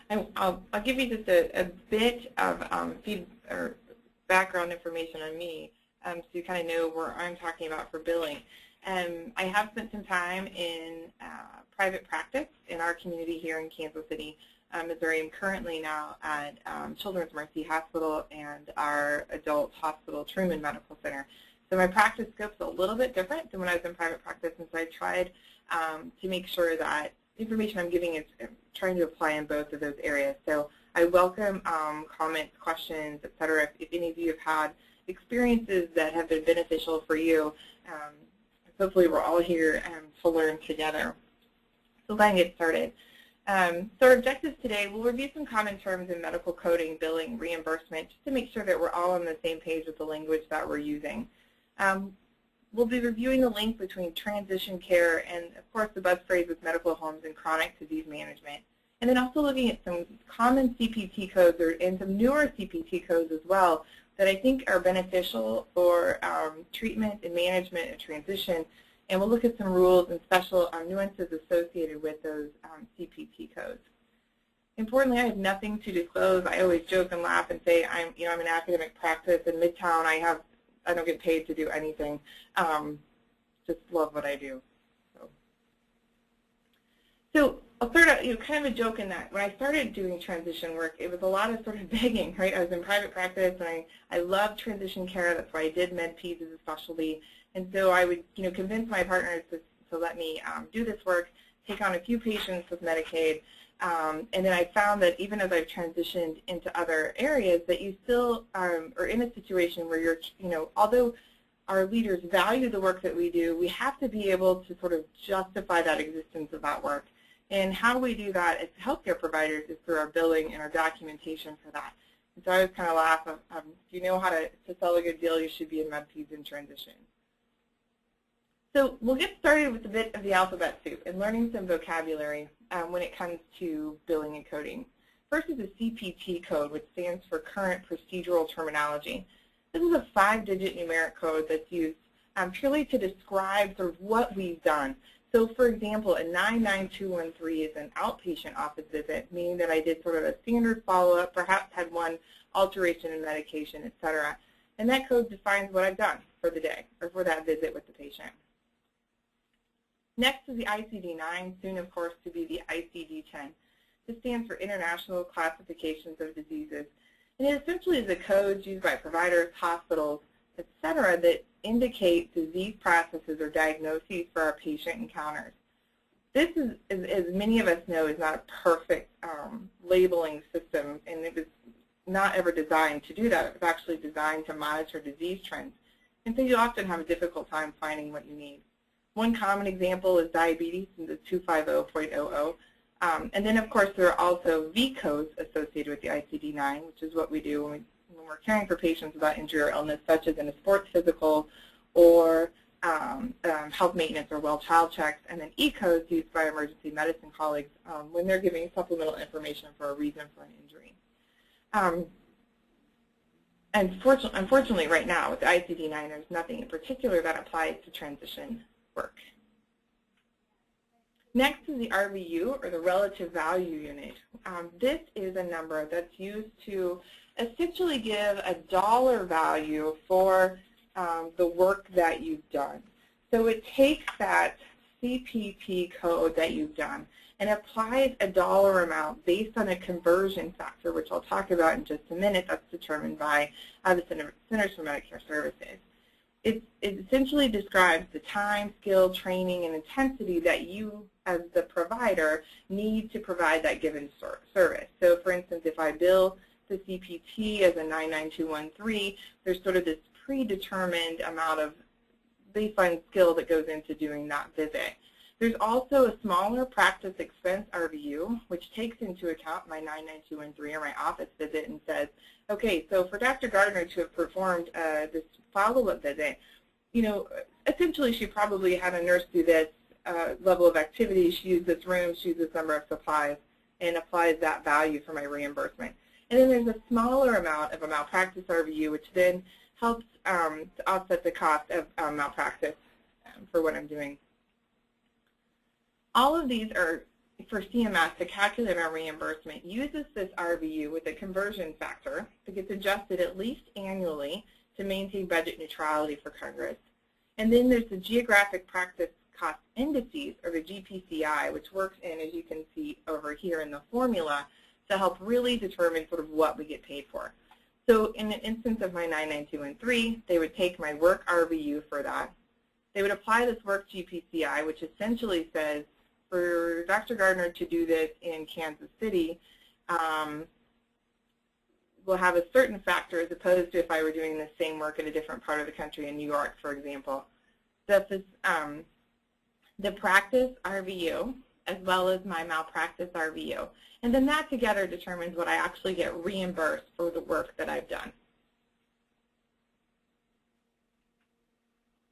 I'll give you just a bit of background information on me, so you kind of know where I'm talking about for billing. I have spent some time in private practice in our community here in Kansas City, Missouri. I'm currently now at Children's Mercy Hospital and our adult hospital, Truman Medical Center. So my practice scope's a little bit different than when I was in private practice, and so I tried to make sure that the information I'm giving is trying to apply in both of those areas. So I welcome comments, questions, et cetera. If any of you have had experiences that have been beneficial for you, hopefully we're all here to learn together. So let's get started. So our objectives today, we'll review some common terms in medical coding, billing, reimbursement, just to make sure that we're all on the same page with the language that we're using. We'll be reviewing the link between transition care and, of course, the buzz phrase with medical homes and chronic disease management. And then also looking at some common CPT codes and some newer CPT codes as well that I think are beneficial for treatment and management and transition. And we'll look at some rules and special nuances associated with those CPT codes. Importantly, I have nothing to disclose. I always joke and laugh and say I'm an academic practice in Midtown. I don't get paid to do anything. Just love what I do. So I'll start out, kind of a joke in that when I started doing transition work, it was a lot of sort of begging, right? I was in private practice, and I loved transition care. That's why I did med-peds as a specialty. And so I would, convince my partners to let me do this work, take on a few patients with Medicaid. And then I found that even as I've transitioned into other areas, that you still are in a situation where you're, although our leaders value the work that we do, we have to be able to sort of justify that existence of that work. And how we do that as healthcare providers is through our billing and our documentation for that. And so I was kind of laugh, if you know how to sell a good deal, you should be in med-peds in transition. So we'll get started with a bit of the alphabet soup and learning some vocabulary when it comes to billing and coding. First is the CPT code, which stands for Current Procedural Terminology. This is a 5-digit numeric code that's used purely to describe sort of what we've done. So, for example, a 99213 is an outpatient office visit, meaning that I did sort of a standard follow-up, perhaps had one alteration in medication, et cetera. And that code defines what I've done for the day or for that visit with the patient. Next is the ICD-9, soon, of course, to be the ICD-10. This stands for International Classifications of Diseases. And it essentially is the codes used by providers, hospitals, et cetera, that indicate disease processes or diagnoses for our patient encounters. This is, as many of us know, is not a perfect labeling system, and it was not ever designed to do that. It was actually designed to monitor disease trends. And so you often have a difficult time finding what you need. One common example is diabetes in the 250.00. And then, of course, there are also V codes associated with the ICD-9, which is what we do when we're caring for patients without injury or illness, such as in a sports physical or health maintenance or well child checks, and then E codes used by emergency medicine colleagues when they're giving supplemental information for a reason for an injury. Unfortunately, right now with the ICD-9, there's nothing in particular that applies to transition work. Next is the RVU, or the relative value unit. This is a number that's used to essentially give a dollar value for the work that you've done. So it takes that CPT code that you've done and applies a dollar amount based on a conversion factor, which I'll talk about in just a minute. That's determined by the Centers for Medicare Services. It essentially describes the time, skill, training, and intensity that you, as the provider, need to provide that given service. So, for instance, if I bill the CPT as a 99213, there's sort of this predetermined amount of baseline skill that goes into doing that visit. There's also a smaller practice expense RVU, which takes into account my 99213 or my office visit and says, okay, so for Dr. Gardner to have performed this follow-up visit, essentially she probably had a nurse do this level of activity, she used this room, she used this number of supplies, and applies that value for my reimbursement. And then there's a smaller amount of a malpractice RVU, which then helps to offset the cost of malpractice for what I'm doing. All of these are for CMS to calculate our reimbursement uses this RVU with a conversion factor that gets adjusted at least annually to maintain budget neutrality for Congress. And then there's the Geographic Practice Cost Indices, or the GPCI, which works in, as you can see over here in the formula, to help really determine sort of what we get paid for. So in an instance of my 99213, they would take my work RVU for that. They would apply this work GPCI, which essentially says, for Dr. Gardner to do this in Kansas City, we'll have a certain factor as opposed to if I were doing the same work in a different part of the country, in New York, for example. The practice RVU, as well as my malpractice RVU. And then that together determines what I actually get reimbursed for the work that I've done.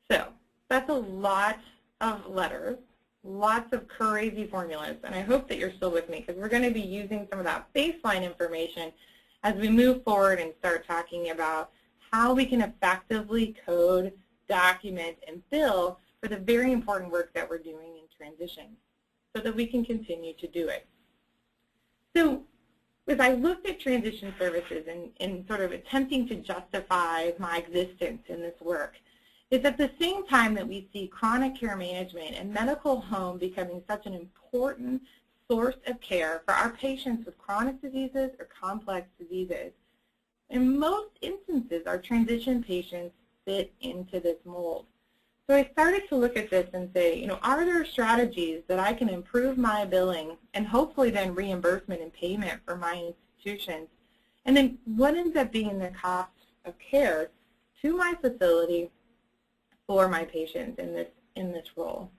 So that's a lot of letters, lots of crazy formulas, and I hope that you're still with me because we're going to be using some of that baseline information as we move forward and start talking about how we can effectively code, document, and bill for the very important work that we're doing in transition so that we can continue to do it. So as I looked at transition services and sort of attempting to justify my existence in this work, is at the same time that we see chronic care management and medical home becoming such an important source of care for our patients with chronic diseases or complex diseases. In most instances, our transition patients fit into this mold. So I started to look at this and say, are there strategies that I can improve my billing and hopefully then reimbursement and payment for my institutions? And then what ends up being the cost of care to my facility for my patients in this role?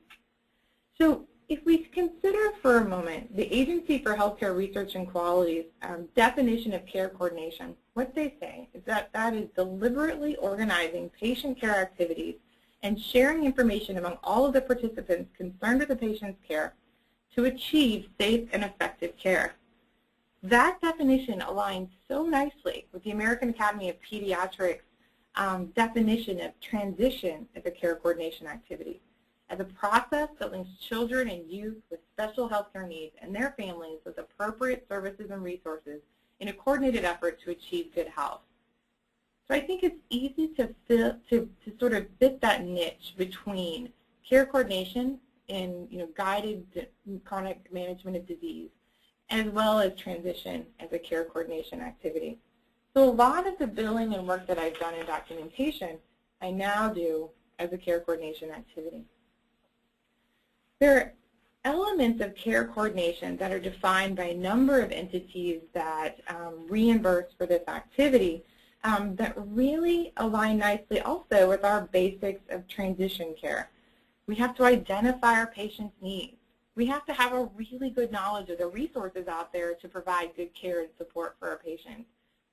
So if we consider for a moment the Agency for Healthcare Research and Quality's definition of care coordination, what they say is that that is deliberately organizing patient care activities and sharing information among all of the participants concerned with the patient's care to achieve safe and effective care. That definition aligns so nicely with the American Academy of Pediatrics definition of transition as a care coordination activity, as a process that links children and youth with special health care needs and their families with appropriate services and resources in a coordinated effort to achieve good health. So I think it's easy to sort of fit that niche between care coordination and guided chronic management of disease, as well as transition as a care coordination activity. So a lot of the billing and work that I've done in documentation, I now do as a care coordination activity. There are elements of care coordination that are defined by a number of entities that reimburse for this activity that really align nicely also with our basics of transition care. We have to identify our patients' needs. We have to have a really good knowledge of the resources out there to provide good care and support for our patients.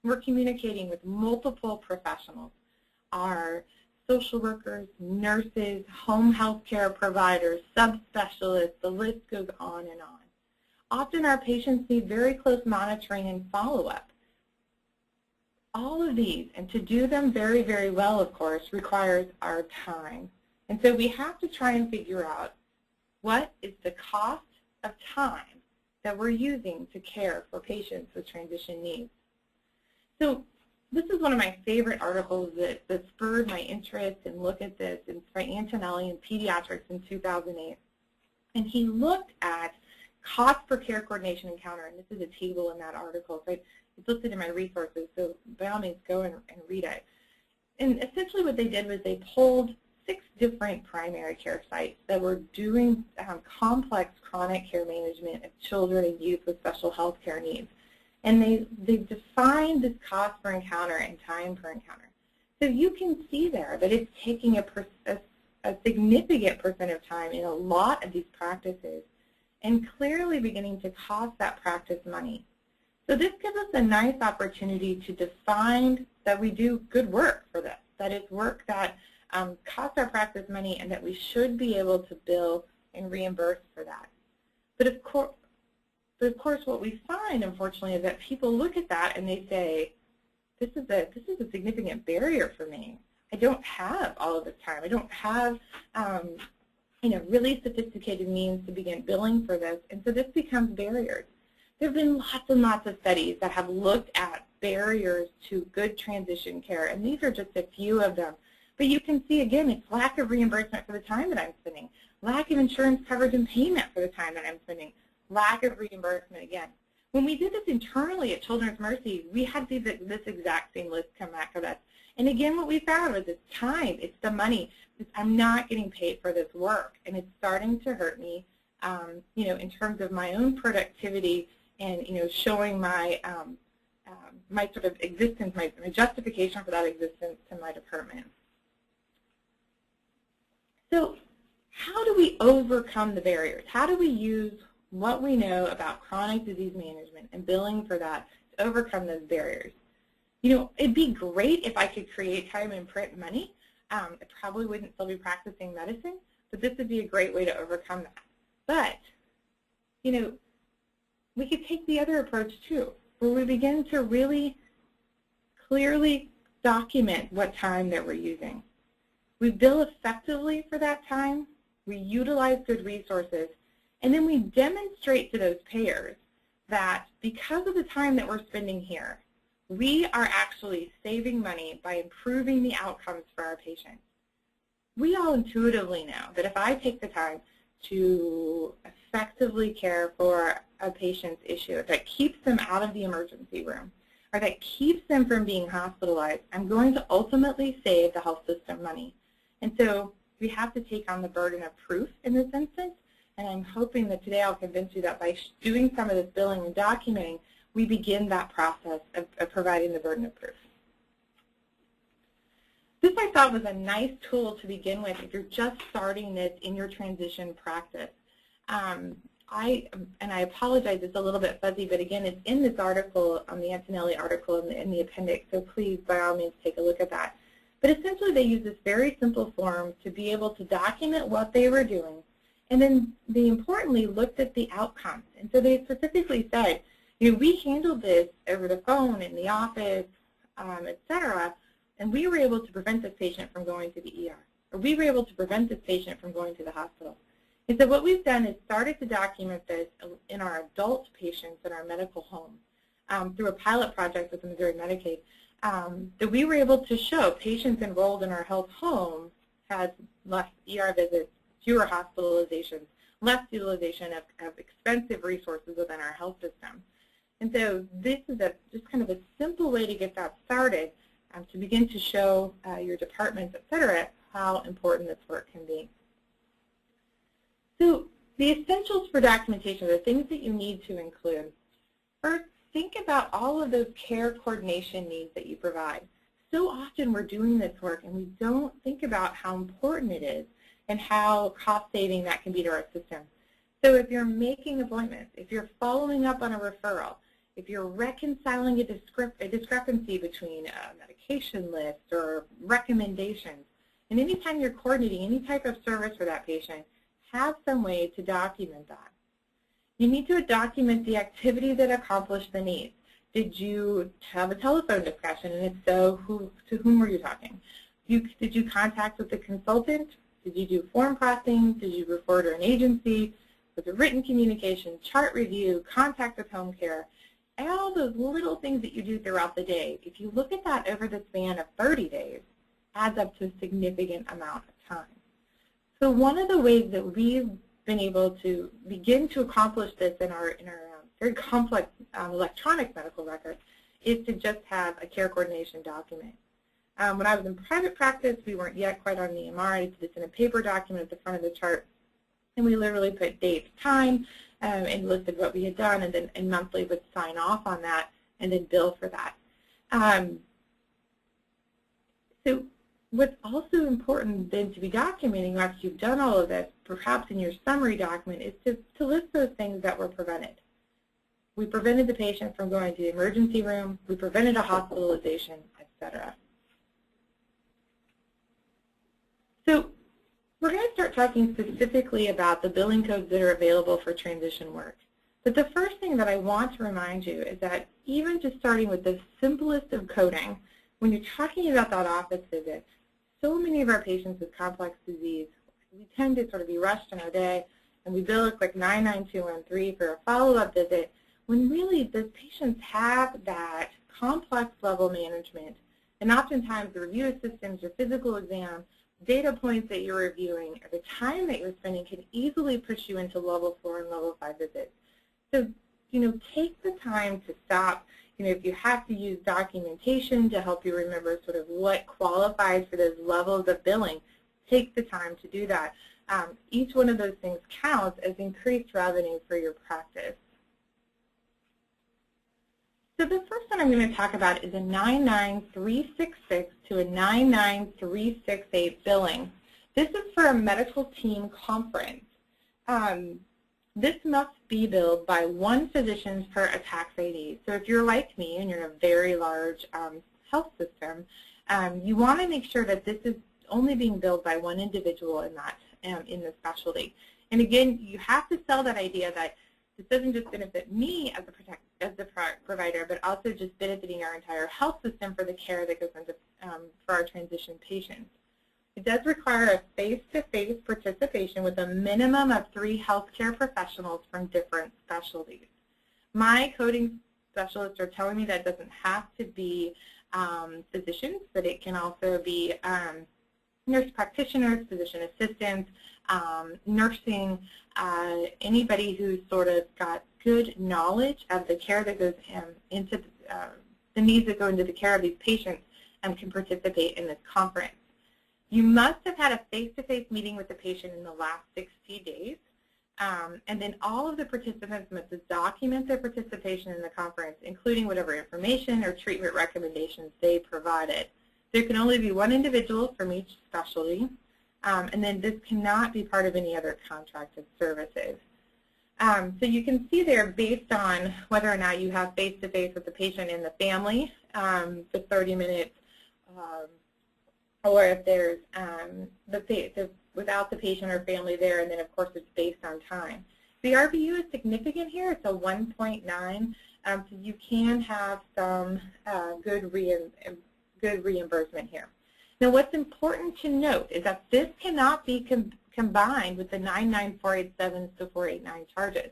We're communicating with multiple professionals, our social workers, nurses, home health care providers, subspecialists, the list goes on and on. Often our patients need very close monitoring and follow-up. All of these, and to do them very, very well, of course, requires our time. And so we have to try and figure out what is the cost of time that we're using to care for patients with transition needs. So this is one of my favorite articles that spurred my interest and look at this. It's by Antonelli in Pediatrics in 2008. And he looked at cost per care coordination encounter, and this is a table in that article. So it's listed in my resources, so by all means go and read it. And essentially what they did was they pulled 6 different primary care sites that were doing complex chronic care management of children and youth with special health care needs. And they defined this cost per encounter and time per encounter. So you can see there that it's taking a significant percent of time in a lot of these practices and clearly beginning to cost that practice money. So this gives us a nice opportunity to define that we do good work for this, that it's work that costs our practice money and that we should be able to bill and reimburse for that. But of course, what we find, unfortunately, is that people look at that and they say, this is a significant barrier for me. I don't have all of this time. I don't have really sophisticated means to begin billing for this, and so this becomes barriers. There have been lots and lots of studies that have looked at barriers to good transition care, and these are just a few of them. But you can see, again, it's lack of reimbursement for the time that I'm spending, lack of insurance coverage and payment for the time that I'm spending, lack of reimbursement again. When we did this internally at Children's Mercy, we had this exact same list come back of us. And again, what we found was it's time, it's the money. I'm not getting paid for this work, and it's starting to hurt me, in terms of my own productivity and, showing my my sort of existence, my justification for that existence to my department. So how do we overcome the barriers? How do we use what we know about chronic disease management and billing for that to overcome those barriers? It'd be great if I could create time and print money. I probably wouldn't still be practicing medicine, but this would be a great way to overcome that. But, we could take the other approach too, where we begin to really clearly document what time that we're using. We bill effectively for that time, we utilize good resources, and then we demonstrate to those payers that because of the time that we're spending here, we are actually saving money by improving the outcomes for our patients. We all intuitively know that if I take the time to effectively care for a patient's issue that keeps them out of the emergency room or that keeps them from being hospitalized, I'm going to ultimately save the health system money. And so we have to take on the burden of proof in this instance, and I'm hoping that today I'll convince you that by doing some of this billing and documenting, we begin that process of providing the burden of proof. This I thought was a nice tool to begin with if you're just starting this in your transition practice. I apologize, it's a little bit fuzzy, but again, it's in this article, the Antonelli article in the appendix, so please, by all means, take a look at that. But essentially, they use this very simple form to be able to document what they were doing, and then they importantly looked at the outcomes. And so they specifically said, we handled this over the phone, in the office, et cetera, and we were able to prevent this patient from going to the ER, or we were able to prevent this patient from going to the hospital. And so what we've done is started to document this in our adult patients in our medical home through a pilot project with the Missouri Medicaid, that we were able to show patients enrolled in our health home had less ER visits, fewer hospitalizations, less utilization of expensive resources within our health system. And so this is just kind of a simple way to get that started, to begin to show your departments, et cetera, how important this work can be. So the essentials for documentation are the things that you need to include. First, think about all of those care coordination needs that you provide. So often we're doing this work and we don't think about how important it is and how cost-saving that can be to our system. So if you're making appointments, if you're following up on a referral, if you're reconciling a discrepancy between a medication list or recommendations, and anytime you're coordinating any type of service for that patient, have some way to document that. You need to document the activity that accomplished the needs. Did you have a telephone discussion, and if so, to whom were you talking? Did you contact with the consultant? Did you do form processing? Did you refer to an agency? Was it written communication, chart review, contact with home care? All those little things that you do throughout the day, if you look at that over the span of 30 days, adds up to a significant amount of time. So one of the ways that we've been able to begin to accomplish this in our very complex electronic medical record is to just have a care coordination document. When I was in private practice, we weren't yet quite on EMR. I did this in a paper document at the front of the chart, and we literally put date, time, and listed what we had done, and then monthly would sign off on that and then bill for that. So what's also important then to be documenting after you've done all of this, perhaps in your summary document, is to list those things that were prevented. We prevented the patient from going to the emergency room, we prevented a hospitalization, et cetera. So we're going to start talking specifically about the billing codes that are available for transition work. But the first thing that I want to remind you is that even just starting with the simplest of coding, when you're talking about that office visit, so many of our patients with complex disease We tend to sort of be rushed in our day, and we bill a quick 99213 for a follow-up visit, when really those patients have that complex level management, and oftentimes the review of systems, your physical exam, data points that you're reviewing, or the time that you're spending can easily push you into level 4 and level 5 visits. So, take the time to stop. If you have to use documentation to help you remember sort of what qualifies for those levels of billing, take the time to do that. Each one of those things counts as increased revenue for your practice. So the first one I'm going to talk about is a 99366 to a 99368 billing. This is for a medical team conference. This must be billed by one physician per a tax ID. So if you're like me and you're in a very large health system, you want to make sure that this is only being billed by one individual in that in the specialty. And again, you have to sell that idea that this doesn't just benefit me as the provider, but also just benefiting our entire health system for the care that goes into for our transition patients. It does require a face-to-face participation with a minimum of 3 healthcare professionals from different specialties. My coding specialists are telling me that it doesn't have to be physicians, but it can also be nurse practitioners, physician assistants, nursing, anybody who's sort of got good knowledge of the care that goes into the needs that go into the care of these patients and can participate in this conference. You must have had a face-to-face meeting with the patient in the last 60 days, and then all of the participants must document their participation in the conference, including whatever information or treatment recommendations they provided. There can only be one individual from each specialty, and then this cannot be part of any other contracted services. So you can see there, based on whether or not you have face-to-face with the patient and the family for 30 minutes, or if there's without the patient or family there, and then of course it's based on time. The RVU is significant here. It's a 1.9, so you can have some good reimbursement here. Now, what's important to note is that this cannot be combined with the 99487 to 489 charges.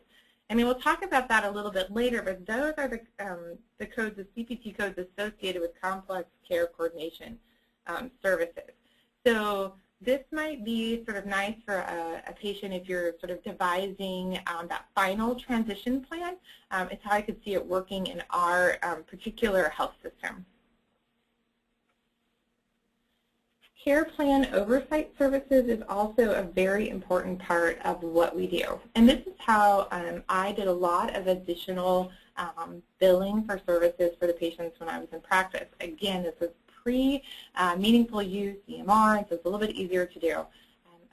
And we'll talk about that a little bit later, but those are the codes, the CPT codes associated with complex care coordination services. So this might be sort of nice for a patient if you're sort of devising that final transition plan. It's how I could see it working in our particular health system. Care plan oversight services is also a very important part of what we do. And this is how I did a lot of additional billing for services for the patients when I was in practice. Again, this was pre-meaningful use, EMR, and so it's a little bit easier to do.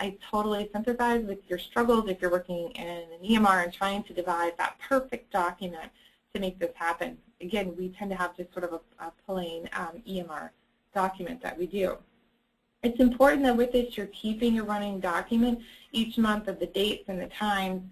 I totally sympathize with your struggles if you're working in an EMR and trying to devise that perfect document to make this happen. Again, we tend to have just sort of a plain EMR document that we do. It's important that with this you're keeping a running document each month of the dates and the times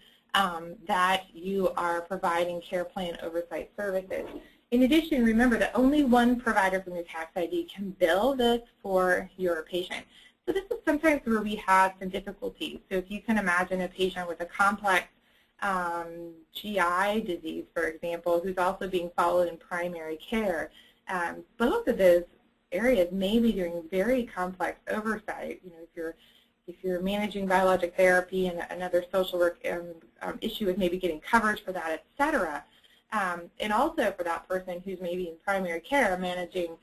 that you are providing care plan oversight services. In addition, remember that only one provider from your tax ID can bill this for your patient. So this is sometimes where we have some difficulties. So if you can imagine a patient with a complex GI disease, for example, who's also being followed in primary care, both of those areas may be doing very complex oversight. If you're managing biologic therapy and another social work issue is maybe getting coverage for that, et cetera. And also for that person who's maybe in primary care managing,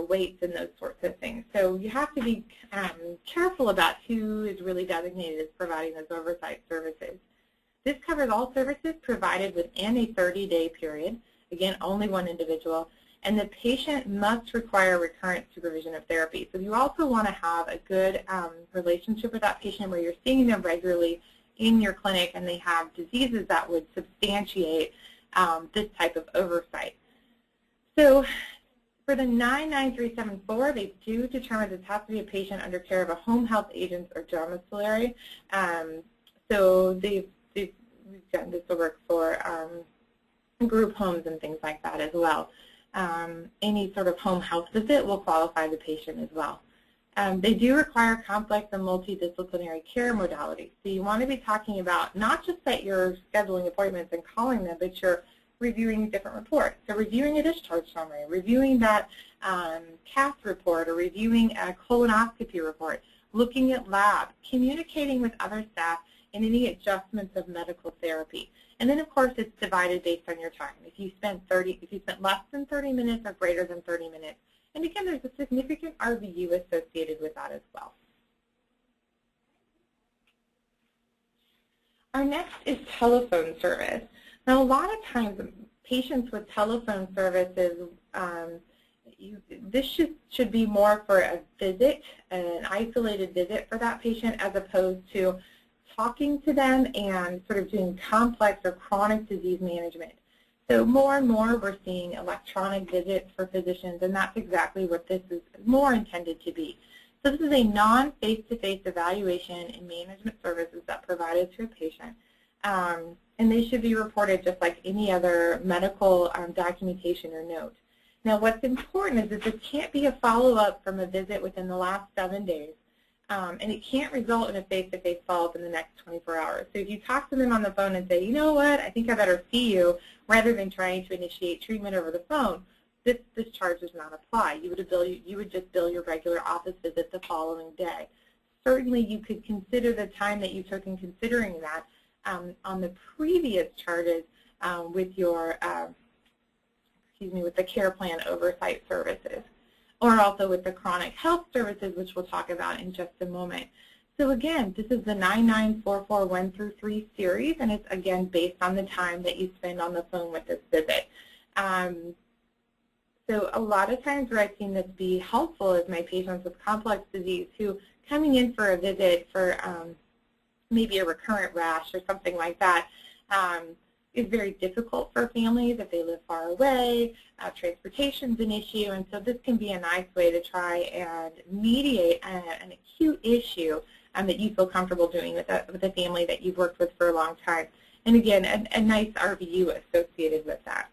weights and those sorts of things. So you have to be careful about who is really designated as providing those oversight services. This covers all services provided within a 30-day period. Again, only one individual. And the patient must require recurrent supervision of therapy. So you also want to have a good relationship with that patient where you're seeing them regularly in your clinic and they have diseases that would substantiate this type of oversight. So for the 99374, they do determine this has to be a patient under care of a home health agent or domiciliary. So we've done this work for group homes and things like that as well. Any sort of home health visit will qualify the patient as well. They do require complex and multidisciplinary care modalities. So you want to be talking about not just that you're scheduling appointments and calling them, but you're reviewing different reports. So reviewing a discharge summary, reviewing that CAS report, or reviewing a colonoscopy report, looking at lab, communicating with other staff, and any adjustments of medical therapy. And then, of course, it's divided based on your time. If you spent less than 30 minutes or greater than 30 minutes, and again, there's a significant RVU associated with that as well. Our next is telephone service. Now, a lot of times, patients with telephone services, this should be more for a visit, an isolated visit for that patient, as opposed to talking to them and sort of doing complex or chronic disease management. So more and more we're seeing electronic visits for physicians, and that's exactly what this is more intended to be. So this is a non-face-to-face evaluation and management services that are provided to a patient. And they should be reported just like any other medical documentation or note. Now what's important is that this can't be a follow-up from a visit within the last 7 days. And it can't result in a face-to-face follow-up in the next 24 hours. So if you talk to them on the phone and say, you know what, I think I better see you, rather than trying to initiate treatment over the phone, this charge does not apply. You would just bill your regular office visit the following day. Certainly you could consider the time that you took in considering that on the previous charges with your, with the care plan oversight services, or also with the chronic health services, which we'll talk about in just a moment. So again, this is the 99441 through 3 series, and it's again based on the time that you spend on the phone with this visit. So a lot of times where I've seen this be helpful is my patients with complex disease who coming in for a visit for maybe a recurrent rash or something like that is very difficult for families if they live far away. Transportation's an issue, and so this can be a nice way to try and mediate an acute issue that you feel comfortable doing with a family that you've worked with for a long time. And again, a nice RVU associated with that.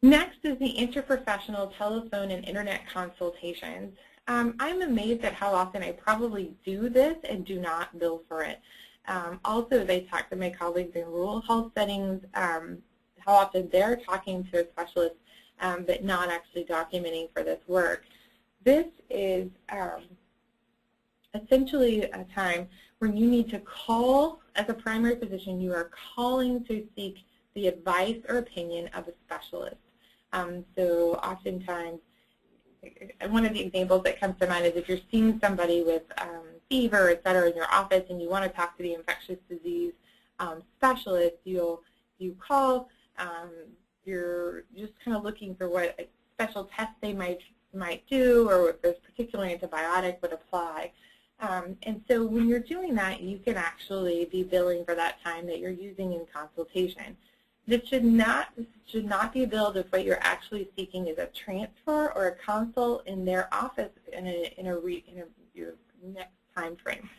Next is the interprofessional telephone and internet consultations. I'm amazed at how often I probably do this and do not bill for it. Also, as I talk to my colleagues in rural health settings, how often they're talking to a specialist but not actually documenting for this work. This is essentially a time when you need to call, as a primary physician, you are calling to seek the advice or opinion of a specialist. So oftentimes, one of the examples that comes to mind is if you're seeing somebody with fever, et cetera, in your office and you want to talk to the infectious disease specialist, you call, you're just kind of looking for what special tests they might do, or if this particular antibiotic would apply. And so when you're doing that, you can actually be billing for that time that you're using in consultation. This should not be billed if what you're actually seeking is a transfer or a consult in their office in your next time frame.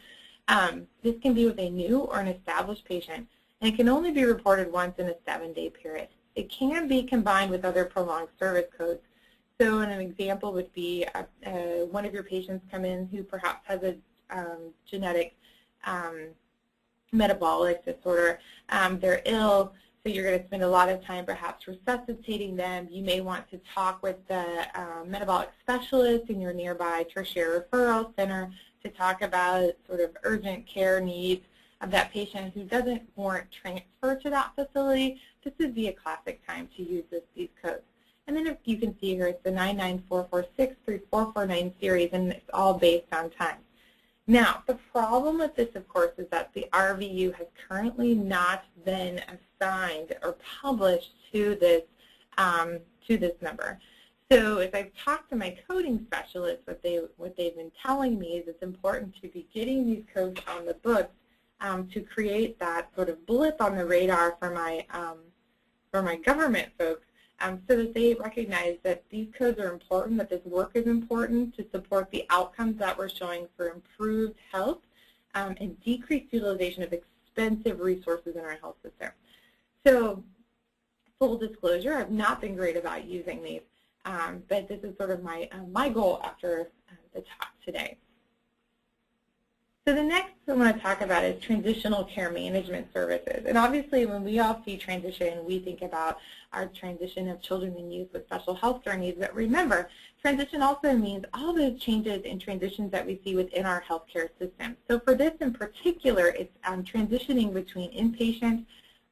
This can be with a new or an established patient, and it can only be reported once in a 7-day period. It can be combined with other prolonged service codes. So an example would be one of your patients come in who perhaps has a genetic metabolic disorder. They're ill. So you're going to spend a lot of time perhaps resuscitating them. You may want to talk with the metabolic specialist in your nearby tertiary referral center to talk about sort of urgent care needs of that patient who doesn't warrant transfer to that facility. This would be a classic time to use these codes. And then if you can see here, it's the 99446 through 449 series, and it's all based on time. Now, the problem with this, of course, is that the RVU has currently not been assigned or published to this number. So as I've talked to my coding specialists, what they've been telling me is it's important to be getting these codes on the books to create that sort of blip on the radar for my government folks, so that they recognize that these codes are important, that this work is important to support the outcomes that we're showing for improved health and decreased utilization of expensive resources in our health system. So full disclosure, I've not been great about using these. but this is sort of my goal after the talk today. So the next I want to talk about is transitional care management services. And obviously when we all see transition, we think about our transition of children and youth with special health care needs. But remember, transition also means all those changes and transitions that we see within our healthcare system. So for this in particular, it's transitioning between inpatient,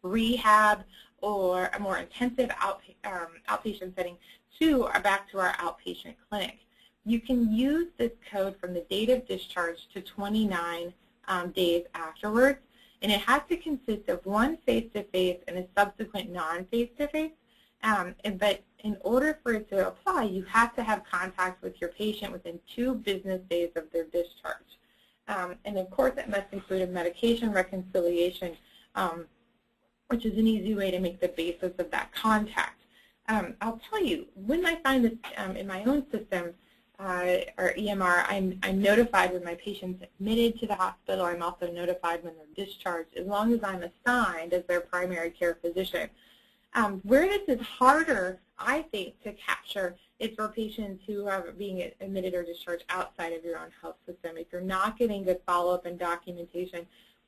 rehab, or a more intensive outpatient setting to back to our outpatient clinic. You can use this code from the date of discharge to 29 days afterwards, and it has to consist of one face-to-face and a subsequent non-face-to-face. But in order for it to apply, you have to have contact with your patient within 2 business days of their discharge. And of course, it must include a medication reconciliation, which is an easy way to make the basis of that contact. I'll tell you, when I find this in my own system, or EMR, I'm notified when my patient's admitted to the hospital. I'm also notified when they're discharged, as long as I'm assigned as their primary care physician. Where this is harder, I think, to capture is for patients who are being admitted or discharged outside of your own health system. If you're not getting good follow-up and documentation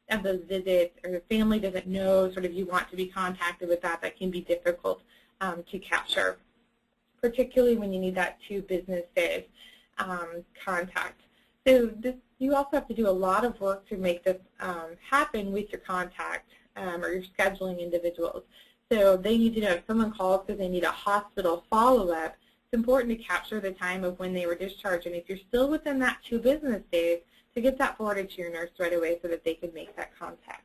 of those visits, or the family doesn't know sort of you want to be contacted with that, that can be difficult to capture, particularly when you need that 2 business days contact. So you also have to do a lot of work to make this happen with your contact or your scheduling individuals. So they need to know if someone calls because they need a hospital follow-up, it's important to capture the time of when they were discharged. And if you're still within that 2 business days, to get that forwarded to your nurse right away so that they can make that contact.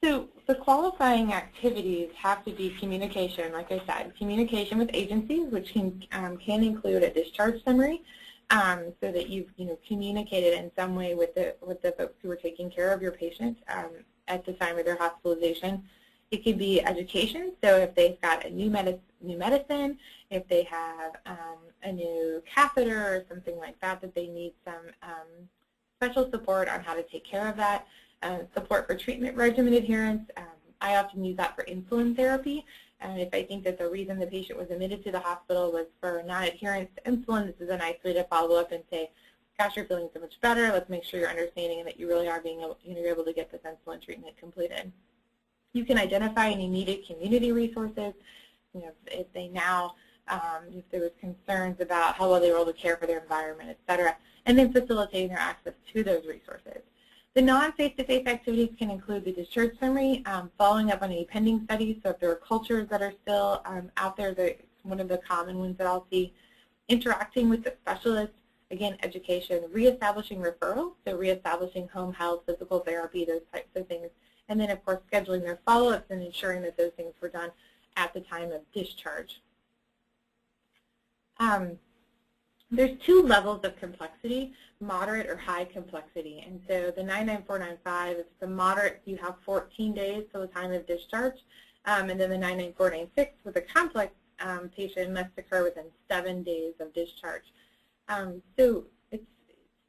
So the qualifying activities have to be communication, like I said, communication with agencies, which can include a discharge summary, so that you've communicated in some way with the folks who are taking care of your patient at the time of their hospitalization. It could be education, so if they've got a new medicine, if they have a new catheter or something like that, that they need some special support on how to take care of that. Support for treatment regimen adherence. I often use that for insulin therapy. If I think that the reason the patient was admitted to the hospital was for non-adherence to insulin, this is a nice way to follow up and say, gosh, you're feeling so much better. Let's make sure you're understanding and that you really are you're able to get this insulin treatment completed. You can identify any needed community resources. If they now, if there was concerns about how well they were able to care for their environment, et cetera, and then facilitating their access to those resources. The non-face-to-face activities can include the discharge summary, following up on any pending studies. So if there are cultures that are still out there, that's one of the common ones that I'll see. Interacting with the specialist, again, education, reestablishing referrals, so reestablishing home health, physical therapy, those types of things. And then, of course, scheduling their follow-ups and ensuring that those things were done at the time of discharge. There's 2 levels of complexity, moderate or high complexity. And so the 99495, if it's a moderate, you have 14 days till the time of discharge. And then the 99496 with a complex patient must occur within 7 days of discharge. So it's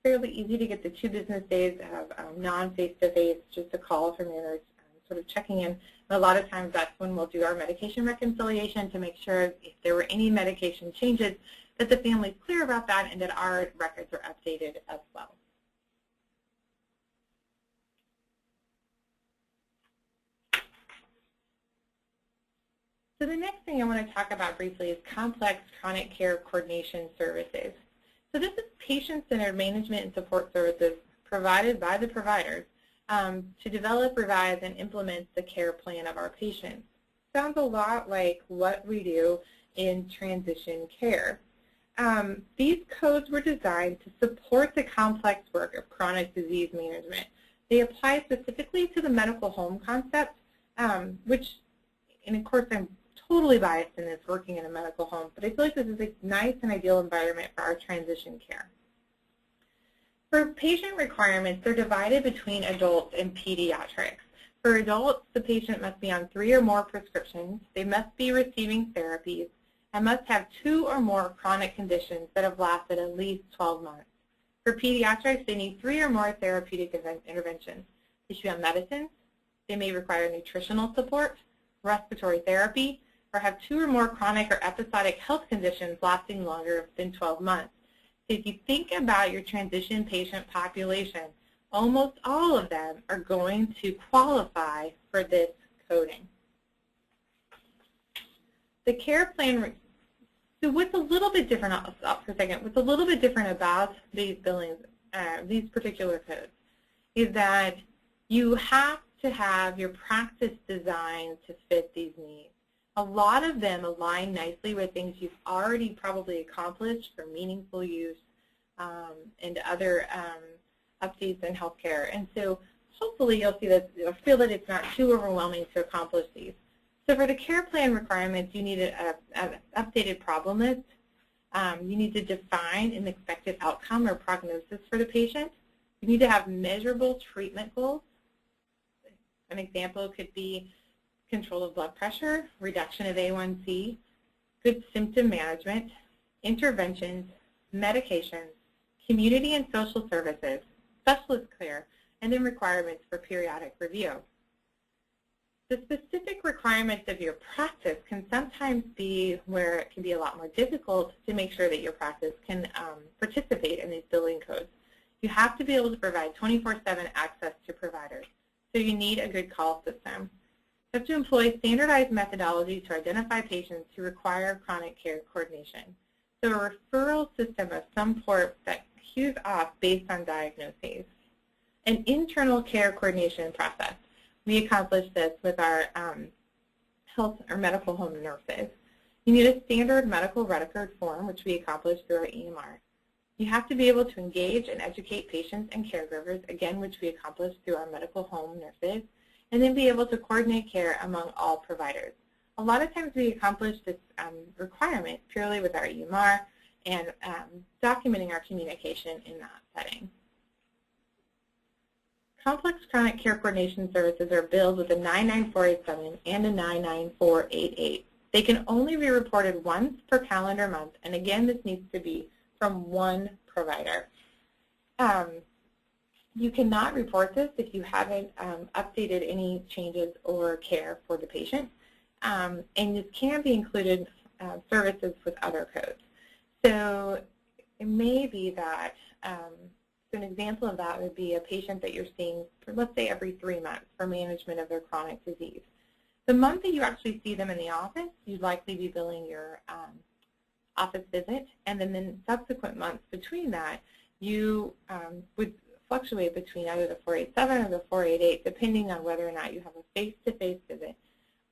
fairly easy to get the 2 business days of non-face-to-face, just a call from your nurse, sort of checking in. And a lot of times that's when we'll do our medication reconciliation to make sure if there were any medication changes that the family's clear about that and that our records are updated as well. So the next thing I want to talk about briefly is complex chronic care coordination services. So this is patient-centered management and support services provided by the providers to develop, revise, and implement the care plan of our patients. Sounds a lot like what we do in transition care. These codes were designed to support the complex work of chronic disease management. They apply specifically to the medical home concept, which, and of course I'm totally biased in this working in a medical home, but I feel like this is a nice and ideal environment for our transition care. For patient requirements, they're divided between adults and pediatrics. For adults, the patient must be on 3 or more prescriptions, they must be receiving therapies, and must have 2 or more chronic conditions that have lasted at least 12 months. For pediatrics, they need 3 or more therapeutic interventions. They should be on medicines, they may require nutritional support, respiratory therapy, or have 2 or more chronic or episodic health conditions lasting longer than 12 months. So if you think about your transition patient population, almost all of them are going to qualify for this coding. The care plan, so what's a little bit different, I'll stop for a second, what's a little bit different about these billings, these particular codes, is that you have to have your practice designed to fit these needs. A lot of them align nicely with things you've already probably accomplished for meaningful use and other updates in healthcare. And so hopefully you'll feel that it's not too overwhelming to accomplish these. So for the care plan requirements, you need an updated problem list. You need to define an expected outcome or prognosis for the patient. You need to have measurable treatment goals. An example could be control of blood pressure, reduction of A1C, good symptom management, interventions, medications, community and social services, specialist care, and then requirements for periodic review. The specific requirements of your practice can sometimes be where it can be a lot more difficult to make sure that your practice can participate in these billing codes. You have to be able to provide 24/7 access to providers, so you need a good call system. You have to employ standardized methodology to identify patients who require chronic care coordination. So a referral system of some sort that cues off based on diagnoses. An internal care coordination process. We accomplish this with our health or medical home nurses. You need a standard medical record form, which we accomplish through our EMR. You have to be able to engage and educate patients and caregivers, again, which we accomplish through our medical home nurses, and then be able to coordinate care among all providers. A lot of times we accomplish this requirement purely with our EMR and documenting our communication in that setting. Complex chronic care coordination services are billed with a 99487 and a 99488. They can only be reported once per calendar month, and again, this needs to be from one provider. You cannot report this if you haven't updated any changes or care for the patient, and this can be included services with other codes. So it may be that, so an example of that would be a patient that you're seeing, for, let's say, every 3 months for management of their chronic disease. The month that you actually see them in the office, you'd likely be billing your office visit, and then in subsequent months between that, you would fluctuate between either the 487 or the 488, depending on whether or not you have a face-to-face visit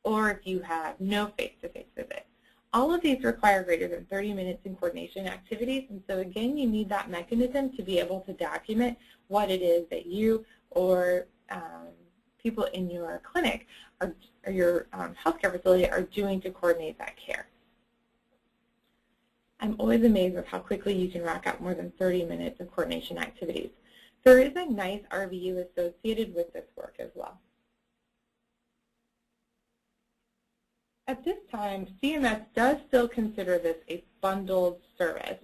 or if you have no face-to-face visit. All of these require greater than 30 minutes in coordination activities, and so again, you need that mechanism to be able to document what it is that you or people in your clinic or your healthcare facility are doing to coordinate that care. I'm always amazed with how quickly you can rack up more than 30 minutes of coordination activities. There is a nice RVU associated with this work as well. At this time, CMS does still consider this a bundled service.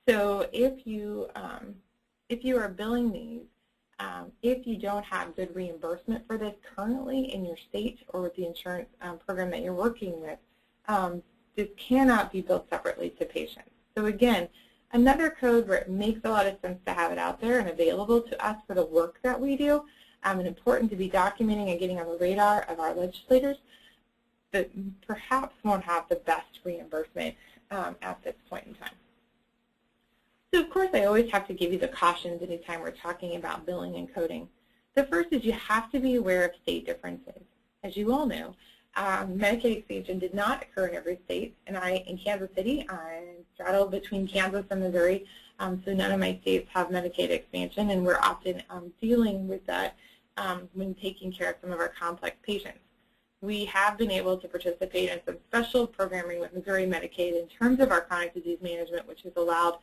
So if you are billing these, if you don't have good reimbursement for this currently in your state or with the insurance program that you're working with, this cannot be billed separately to patients. So again, another code where it makes a lot of sense to have it out there and available to us for the work that we do, and important to be documenting and getting on the radar of our legislators, that perhaps won't have the best reimbursement at this point in time. So of course, I always have to give you the cautions anytime we're talking about billing and coding. The first is you have to be aware of state differences. As you all know, Medicaid expansion did not occur in every state, and in Kansas City, I straddle between Kansas and Missouri, so none of my states have Medicaid expansion, and we're often dealing with that when taking care of some of our complex patients. We have been able to participate in some special programming with Missouri Medicaid in terms of our chronic disease management, which has allowed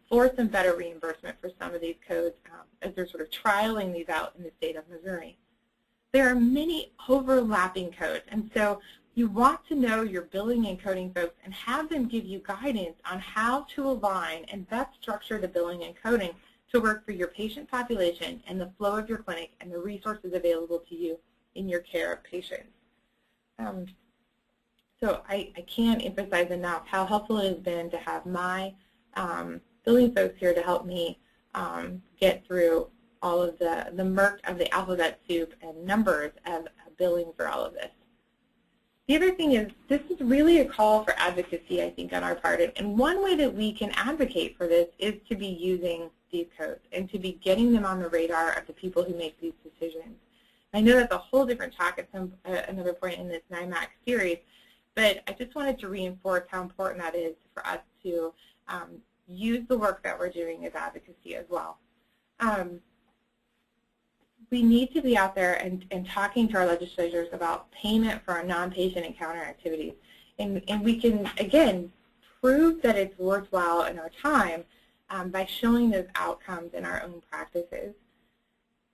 for some better reimbursement for some of these codes as they're sort of trialing these out in the state of Missouri. There are many overlapping codes, and so you want to know your billing and coding folks and have them give you guidance on how to align and best structure the billing and coding to work for your patient population and the flow of your clinic and the resources available to you in your care of patients. So I can't emphasize enough how helpful it has been to have my billing folks here to help me get through all of the murk of the alphabet soup and numbers of billing for all of this. The other thing is, this is really a call for advocacy, I think, on our part. And one way that we can advocate for this is to be using these codes and to be getting them on the radar of the people who make these decisions. I know that's a whole different talk at another point in this NYMAC series, but I just wanted to reinforce how important that is for us to use the work that we're doing as advocacy as well. We need to be out there and talking to our legislators about payment for our non-patient encounter activities. And we can, again, prove that it's worthwhile in our time by showing those outcomes in our own practices.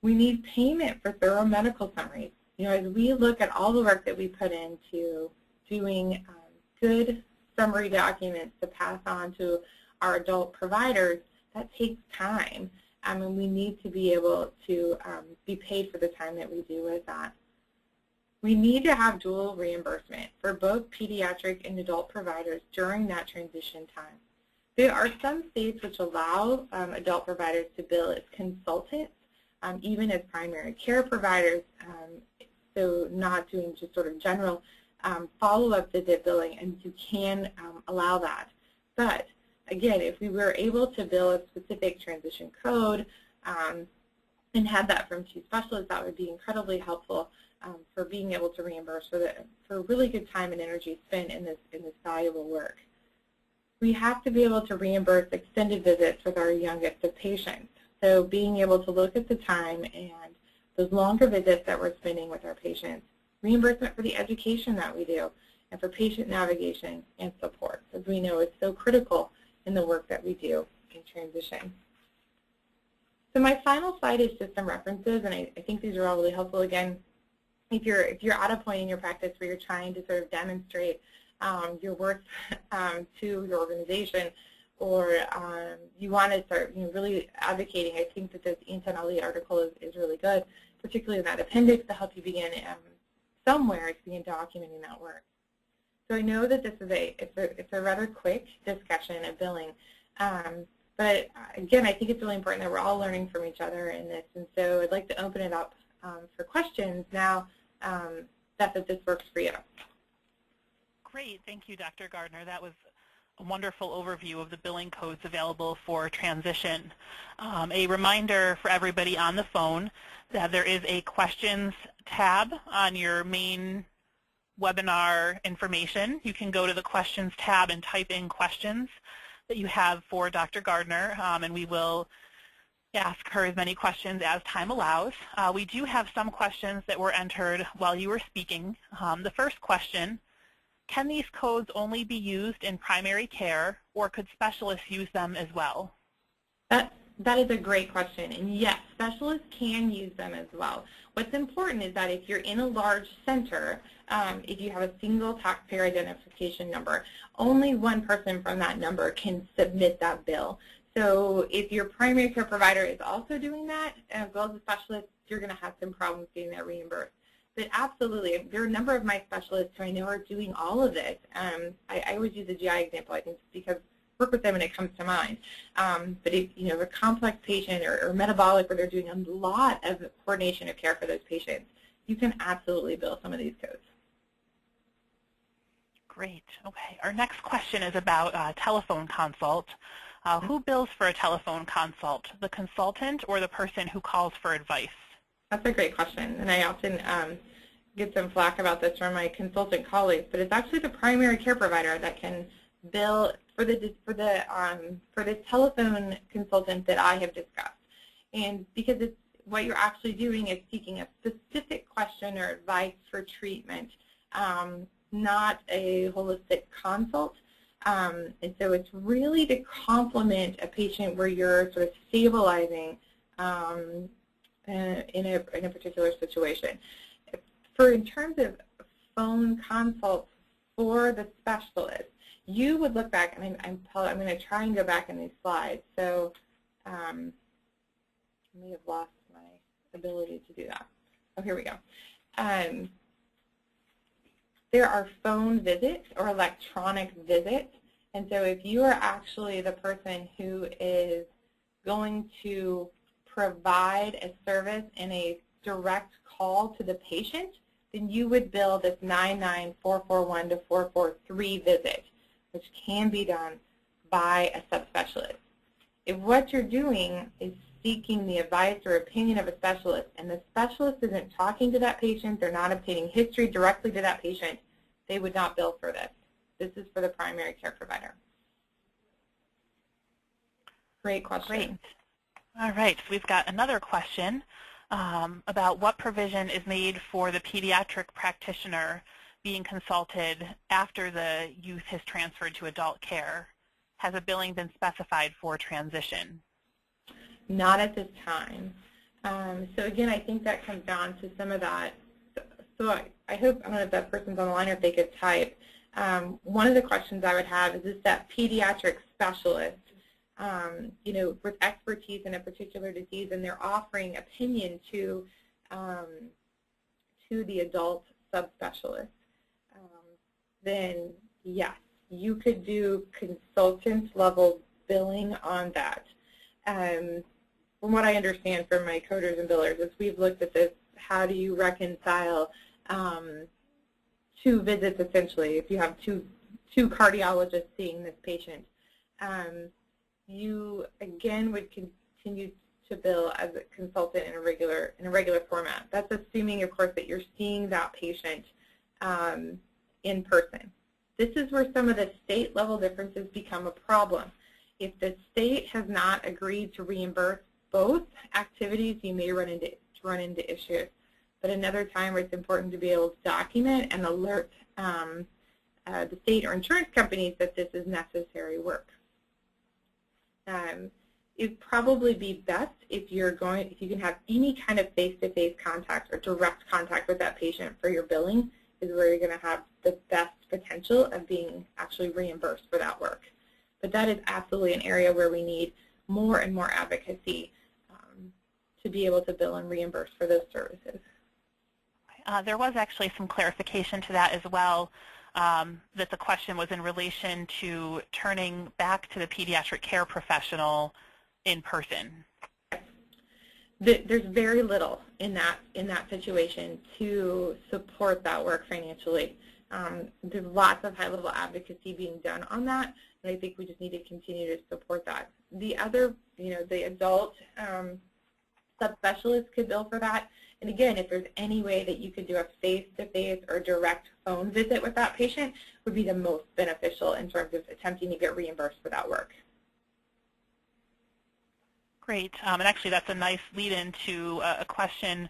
We need payment for thorough medical summaries. You know, as we look at all the work that we put into doing good summary documents to pass on to our adult providers, that takes time. And we need to be able to be paid for the time that we do with that. We need to have dual reimbursement for both pediatric and adult providers during that transition time. There are some states which allow adult providers to bill as consultants, even as primary care providers, so not doing just sort of general follow-up visit billing, and you can allow that. But again, if we were able to bill a specific transition code and have that from two specialists, that would be incredibly helpful for being able to reimburse for really good time and energy spent in this valuable work. We have to be able to reimburse extended visits with our youngest of patients. So being able to look at the time and those longer visits that we're spending with our patients, reimbursement for the education that we do, and for patient navigation and support, as we know is so critical in the work that we do in transition. So my final slide is just some references, and I think these are all really helpful. Again, if you're at a point in your practice where you're trying to sort of demonstrate your worth to your organization, or you want to start really advocating, I think that this Intan Ali article is really good, particularly in that appendix to help you begin somewhere to begin documenting that work. So I know that this is it's a rather quick discussion of billing, but again, I think it's really important that we're all learning from each other in this, and so I'd like to open it up for questions now that this works for you. Great, thank you, Dr. Gardner. That was a wonderful overview of the billing codes available for transition. A reminder for everybody on the phone that there is a questions tab on your main webinar information. You can go to the questions tab and type in questions that you have for Dr. Gardner, and we will ask her as many questions as time allows. We do have some questions that were entered while you were speaking. The first question: can these codes only be used in primary care, or could specialists use them as well? That is a great question, and yes, specialists can use them as well. What's important is that if you're in a large center, if you have a single taxpayer identification number, only one person from that number can submit that bill. So if your primary care provider is also doing that, as well as a specialist, you're going to have some problems getting that reimbursed. But absolutely, there are a number of my specialists who I know are doing all of this. I always use the GI example, I think, because I work with them and it comes to mind. But if you know a complex patient or metabolic where they're doing a lot of coordination of care for those patients, you can absolutely bill some of these codes. Great. Okay. Our next question is about telephone consult. Who bills for a telephone consult, the consultant or the person who calls for advice? That's a great question, and I often get some flack about this from my consultant colleagues, but it's actually the primary care provider that can bill for this telephone consultant that I have discussed. And because it's what you're actually doing is seeking a specific question or advice for treatment, not a holistic consult. And so it's really to complement a patient where you're sort of stabilizing in a particular situation. In terms of phone consults for the specialist, you would look back, and I'm going to try and go back in these slides. So I may have lost my ability to do that. Oh, here we go. there are phone visits or electronic visits. And so if you are actually the person who is going to provide a service in a direct call to the patient, then you would bill this 99441 to 443 visit, which can be done by a subspecialist. If what you're doing is seeking the advice or opinion of a specialist, and the specialist isn't talking to that patient, they're not obtaining history directly to that patient, they would not bill for this. This is for the primary care provider. Great question. Great. All right, so we've got another question about what provision is made for the pediatric practitioner being consulted after the youth has transferred to adult care. Has a billing been specified for transition? Not at this time. So again, I think that comes down to some of that. So I hope, I don't know if that person's on the line or if they could type. One of the questions I would have is that pediatric specialist, you know, with expertise in a particular disease, and they're offering opinion to the adult subspecialist, then yes, you could do consultant level billing on that. From what I understand from my coders and billers is we've looked at this, how do you reconcile two visits essentially if you have two cardiologists seeing this patient. You again would continue to bill as a consultant in a regular format. That's assuming, of course, that you're seeing that patient in person. This is where some of the state level differences become a problem. If the state has not agreed to reimburse both activities, you may run into issues. But another time where it's important to be able to document and alert the state or insurance companies that this is necessary work. It'd probably be best if you can have any kind of face-to-face contact or direct contact with that patient for your billing, is where you're going to have the best potential of being actually reimbursed for that work. But that is absolutely an area where we need more and more advocacy to be able to bill and reimburse for those services. There was actually some clarification to that as well, that the question was in relation to turning back to the pediatric care professional in person. There's very little in that situation to support that work financially. There's lots of high-level advocacy being done on that, and I think we just need to continue to support that. The other, the adult subspecialists could bill for that. And again, if there's any way that you could do a face-to-face or direct phone visit with that patient, would be the most beneficial in terms of attempting to get reimbursed for that work. Great. And actually, that's a nice lead-in to a question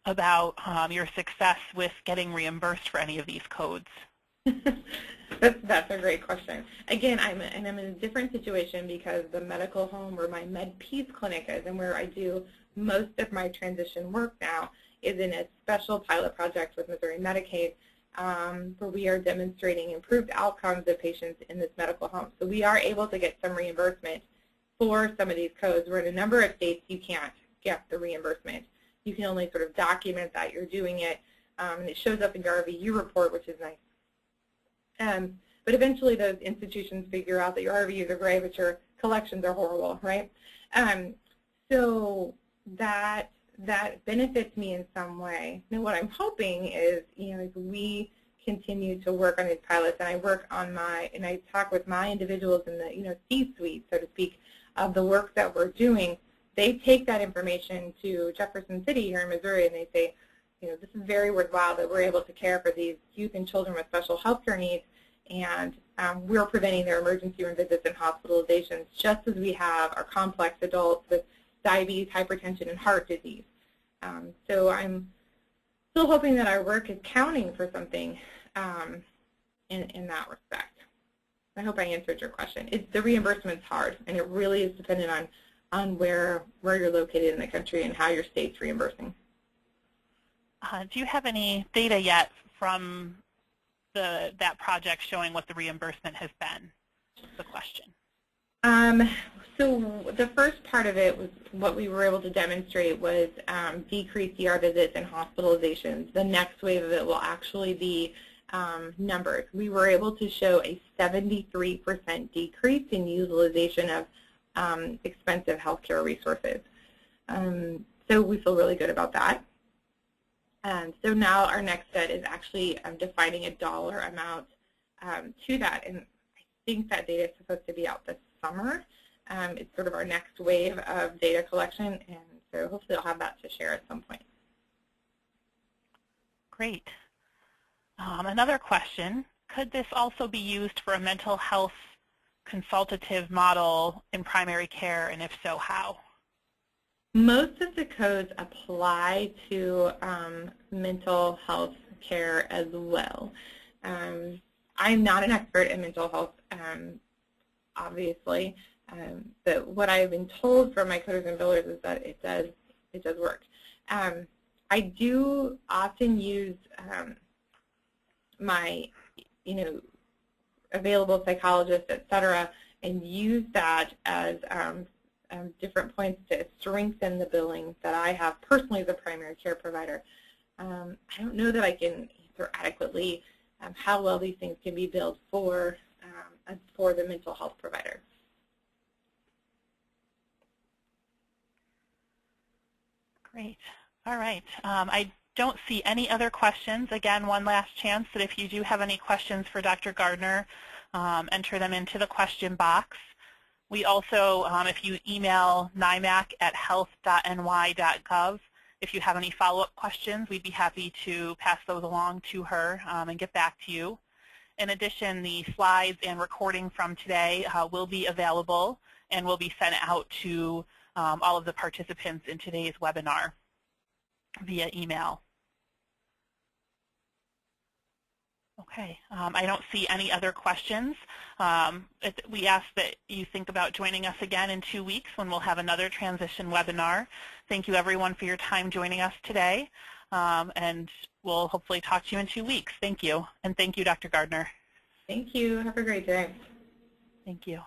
about your success with getting reimbursed for any of these codes. That's a great question. Again, I'm in a different situation because the medical home where my MedPeds clinic is and where I do most of my transition work now is in a special pilot project with Missouri Medicaid, where we are demonstrating improved outcomes of patients in this medical home. So we are able to get some reimbursement for some of these codes, where in a number of states you can't get the reimbursement. You can only sort of document that you're doing it, and it shows up in your RVU report, which is nice. But eventually those institutions figure out that your RVUs are great, but your collections are horrible, right? So that benefits me in some way. And what I'm hoping is, as we continue to work on these pilots, and I work on and I talk with my individuals in the C-suite, so to speak, of the work that we're doing, they take that information to Jefferson City here in Missouri, and they say, this is very worthwhile that we're able to care for these youth and children with special health care needs, and we're preventing their emergency room visits and hospitalizations, just as we have our complex adults with diabetes, hypertension, and heart disease. So I'm still hoping that our work is counting for something in that respect. I hope I answered your question. The reimbursement's hard, and it really is dependent on where you're located in the country and how your state's reimbursing. Do you have any data yet from that project showing what the reimbursement has been? The question. So the first part of it was what we were able to demonstrate was decreased ER visits and hospitalizations. The next wave of it will actually be numbers. We were able to show a 73% decrease in utilization of expensive healthcare resources. So we feel really good about that. So now our next step is actually defining a dollar amount to that. And I think that data is supposed to be out this summer. It's sort of our next wave of data collection, and so hopefully I'll have that to share at some point. Great. Another question, could this also be used for a mental health consultative model in primary care, and if so, how? Most of the codes apply to mental health care as well. I'm not an expert in mental health, obviously, but what I've been told from my coders and billers is that it does work. I do often use my, available psychologists, et cetera, and use that as different points to strengthen the billing that I have personally as a primary care provider. I don't know that I can answer adequately how well these things can be billed for the mental health provider. Great. All right. I don't see any other questions. Again, one last chance that if you do have any questions for Dr. Gardner, enter them into the question box. We also, if you email nymac@health.ny.gov, if you have any follow-up questions, we'd be happy to pass those along to her and get back to you. In addition, the slides and recording from today will be available and will be sent out to all of the participants in today's webinar via email. Okay, I don't see any other questions. We ask that you think about joining us again in 2 weeks when we'll have another transition webinar. Thank you everyone for your time joining us today, and we'll hopefully talk to you in 2 weeks. Thank you, and thank you, Dr. Gardner. Thank you. Have a great day. Thank you.